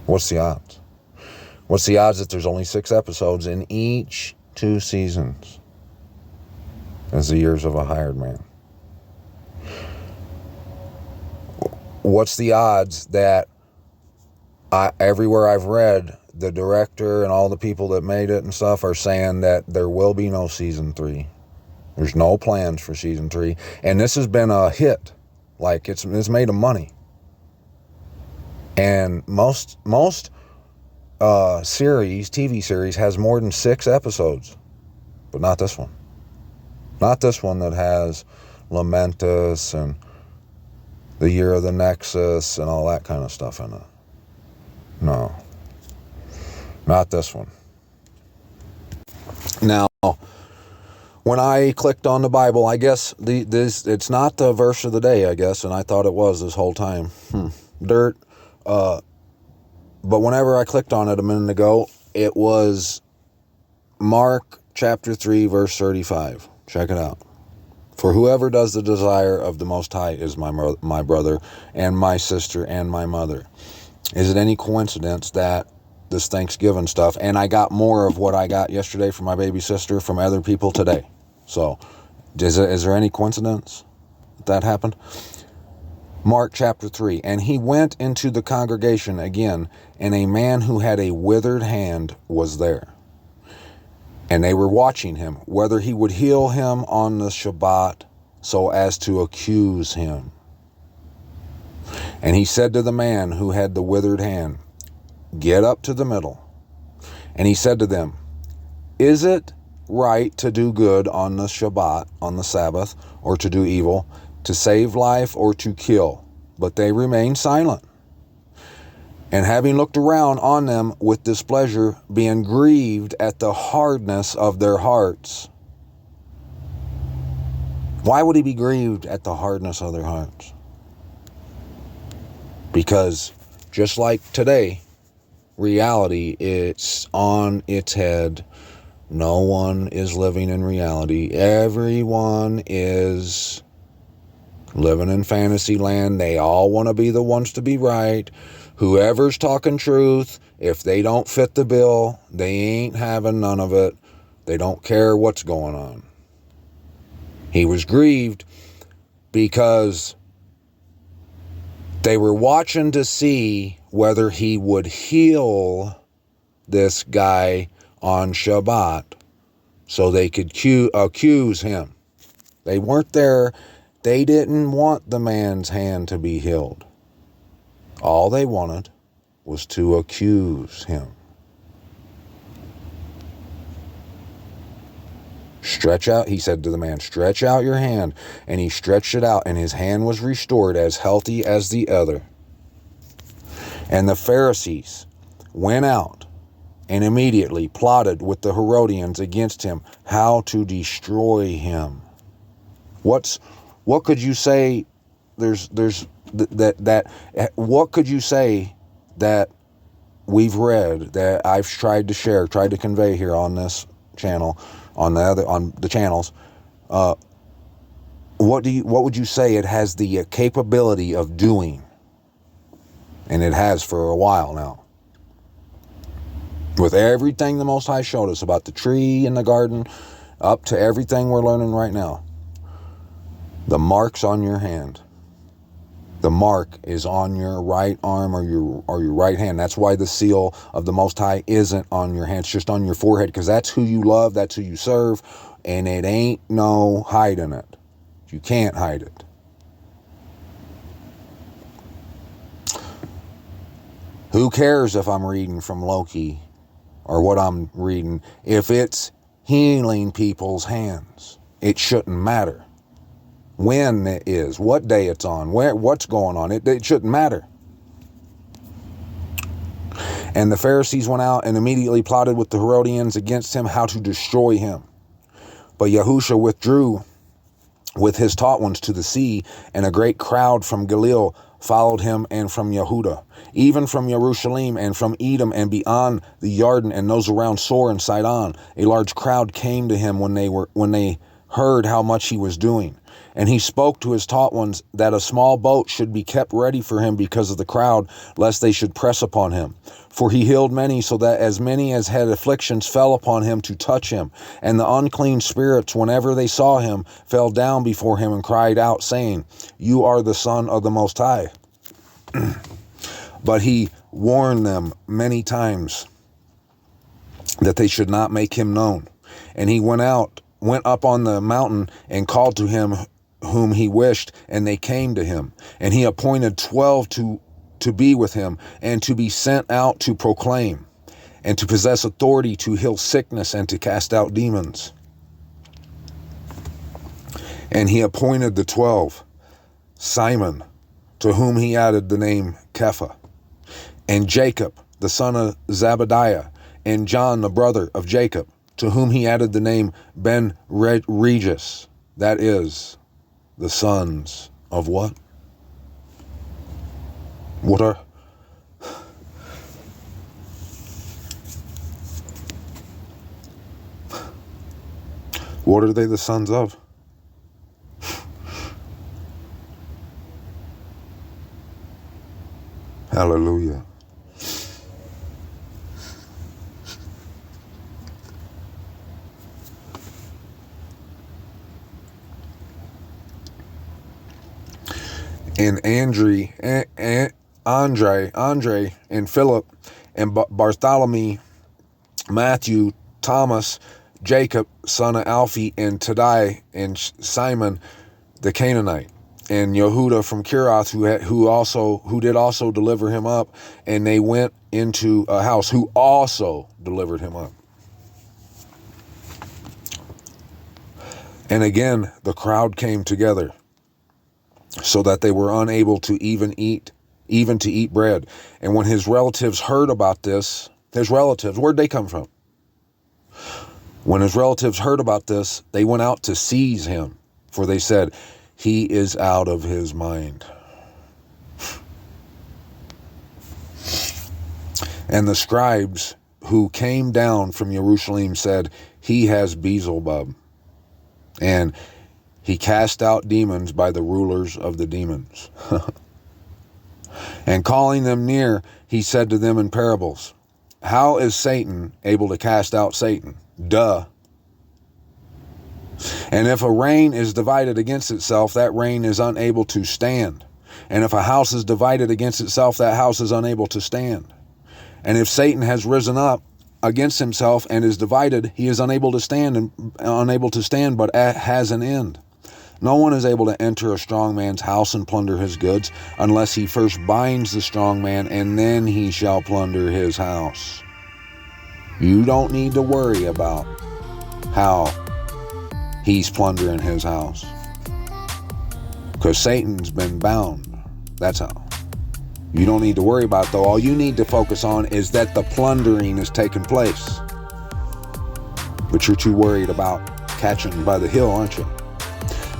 A: What's the odds? What's the odds that there's only 6 episodes in each 2 seasons? As the years of a hired man. What's the odds that everywhere I've read, the director and all the people that made it and stuff are saying that there will be no Season 3. There's no plans for Season 3. And this has been a hit. Like, it's made them money. And most TV series has more than 6 episodes. But not this one. Not this one that has Lamentus and the Year of the Nexus and all that kind of stuff in it. No. Not this one. Now, when I clicked on the Bible, I guess it's not the verse of the day, I guess, and I thought it was this whole time. Dirt. But whenever I clicked on it a minute ago, it was Mark chapter 3, verse 35. Check it out. For whoever does the desire of the Most High is my brother and my sister and my mother. Is it any coincidence that this Thanksgiving stuff, and I got more of what I got yesterday from my baby sister from other people today. So, is there any coincidence that happened? Mark chapter 3. And he went into the congregation again, and a man who had a withered hand was there. And they were watching him, whether he would heal him on the Shabbat, so as to accuse him. And he said to the man who had the withered hand, get up to the middle. And he said to them, is it right to do good on the Shabbat, on the Sabbath, or to do evil, to save life or to kill? But they remained silent. And having looked around on them with displeasure, being grieved at the hardness of their hearts. Why would he be grieved at the hardness of their hearts? Because just like today, reality, it's on its head. No one is living in reality. Everyone is living in fantasy land. They all want to be the ones to be right. Whoever's talking truth, if they don't fit the bill, they ain't having none of it. They don't care what's going on. He was grieved because they were watching to see whether he would heal this guy on Shabbat so they could accuse him. They weren't there. They didn't want the man's hand to be healed. All they wanted was to accuse him. Stretch out, he said to the man, stretch out your hand. And he stretched it out, and his hand was restored as healthy as the other. And the Pharisees went out and immediately plotted with the Herodians against him, how to destroy him. What could you say? What could you say that we've read, that I've tried to convey here on this channel, on the channels? What would you say it has the capability of doing? And it has for a while now. With everything the Most High showed us about the tree in the garden, up to everything we're learning right now. The mark's on your hand. The mark is on your right arm or your right hand. That's why the seal of the Most High isn't on your hand. It's just on your forehead, because that's who you love, that's who you serve, and it ain't no hiding it. You can't hide it. Who cares if I'm reading from Loki or what I'm reading? If it's healing people's hands, it shouldn't matter when it is, what day it's on, what's going on. It shouldn't matter. And the Pharisees went out and immediately plotted with the Herodians against him, how to destroy him. But Yahusha withdrew with his taught ones to the sea, and a great crowd from Galilee followed him, and from Yehuda, even from Jerusalem and from Edom and beyond the Jordan and those around Sor and Sidon. A large crowd came to him when they heard how much he was doing. And he spoke to his taught ones that a small boat should be kept ready for him because of the crowd, lest they should press upon him. For he healed many, so that as many as had afflictions fell upon him to touch him. And the unclean spirits, whenever they saw him, fell down before him and cried out, saying, You are the Son of the Most High. But he warned them many times that they should not make him known. And he went up on the mountain and called to him whom he wished, and they came to him. And he appointed 12 to be with him, and to be sent out to proclaim, and to possess authority to heal sickness and to cast out demons. And he appointed the 12, Simon, to whom he added the name Kepha, and Jacob, the son of Zebediah, and John, the brother of Jacob, to whom he added the name Ben Regis, that is, the sons of what? What are they the sons of? Hallelujah. And Andre, and Philip, and Bartholomew, Matthew, Thomas, Jacob, son of Alphaeus, and Taddai, and Simon the Canaanite, and Yehuda from Kirath, who did also deliver him up, and they went into a house, who also delivered him up. And again the crowd came together, so that they were unable to even to eat bread. And when his relatives heard about this, where'd they come from? When his relatives heard about this, they went out to seize him, for they said, He is out of his mind. And the scribes who came down from Jerusalem said, He has Beelzebub, and he cast out demons by the rulers of the demons. And calling them near, he said to them in parables, How is Satan able to cast out Satan? Duh. And if a reign is divided against itself, that reign is unable to stand. And if a house is divided against itself, that house is unable to stand. And if Satan has risen up against himself and is divided, he is unable to stand, but has an end. No one is able to enter a strong man's house and plunder his goods, unless he first binds the strong man, and then he shall plunder his house. You don't need to worry about how he's plundering his house, because Satan's been bound. That's how. You don't need to worry about it, though. All you need to focus on is that the plundering is taking place. But you're too worried about catching by the heel, aren't you?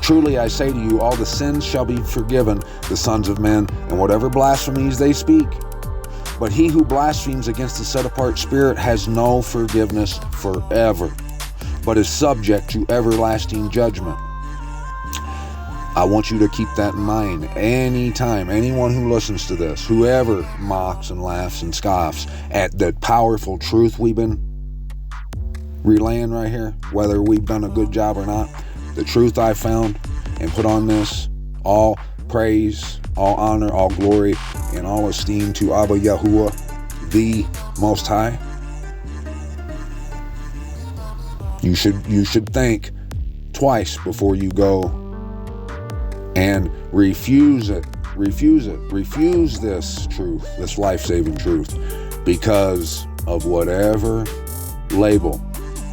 A: Truly I say to you, all the sins shall be forgiven the sons of men, and whatever blasphemies they speak. But he who blasphemes against the set-apart Spirit has no forgiveness forever, but is subject to everlasting judgment. I want you to keep that in mind anytime. Anyone who listens to this, whoever mocks and laughs and scoffs at the powerful truth we've been relaying right here, whether we've done a good job or not, the truth I found and put on this, all praise, all honor, all glory, and all esteem to Abba Yahuwah, the Most High. You should think twice before you go and refuse this truth, this life-saving truth, because of whatever label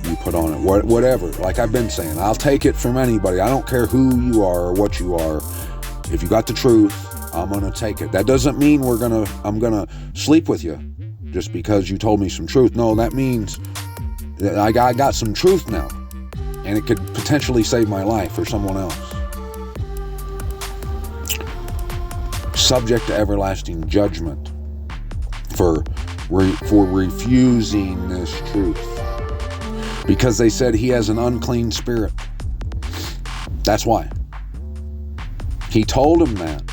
A: you put on it. Whatever, like I've been saying, I'll take it from anybody. I don't care who you are or what you are. If you got the truth, I'm going to take it. That doesn't mean I'm going to sleep with you just because you told me some truth. No, that means that I got some truth now, and it could potentially save my life or someone else. Subject to everlasting judgment for refusing this truth, because they said he has an unclean spirit. That's why he told them that,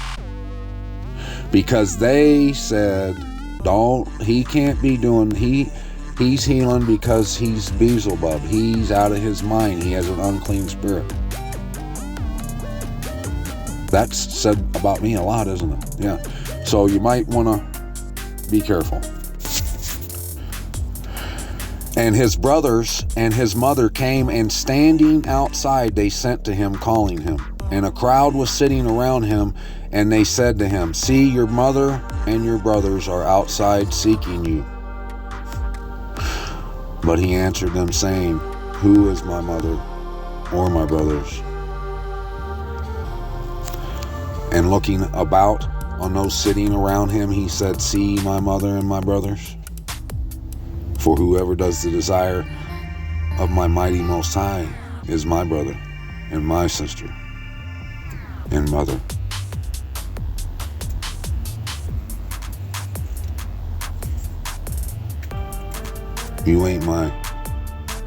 A: because they said he can't be doing, he's healing because he's Beelzebub, he's out of his mind, he has an unclean spirit. That's said about me a lot, isn't it? Yeah. So you might want to be careful. And his brothers and his mother came, and standing outside they sent to him, calling him. And a crowd was sitting around him, and they said to him, "See, your mother and your brothers are outside seeking you." But he answered them, saying, "Who is my mother or my brothers?" And looking about on those sitting around him, he said, "See my mother and my brothers. For whoever does the desire of my mighty Most High is my brother and my sister and mother." You ain't my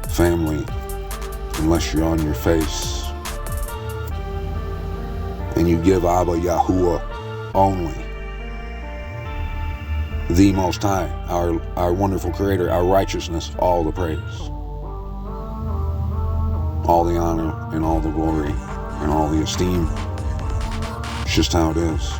A: family unless you're on your face and you give Abba Yahuwah only, the Most High, our wonderful Creator, our righteousness, all the praise, all the honor, and all the glory, and all the esteem. It's just how it is.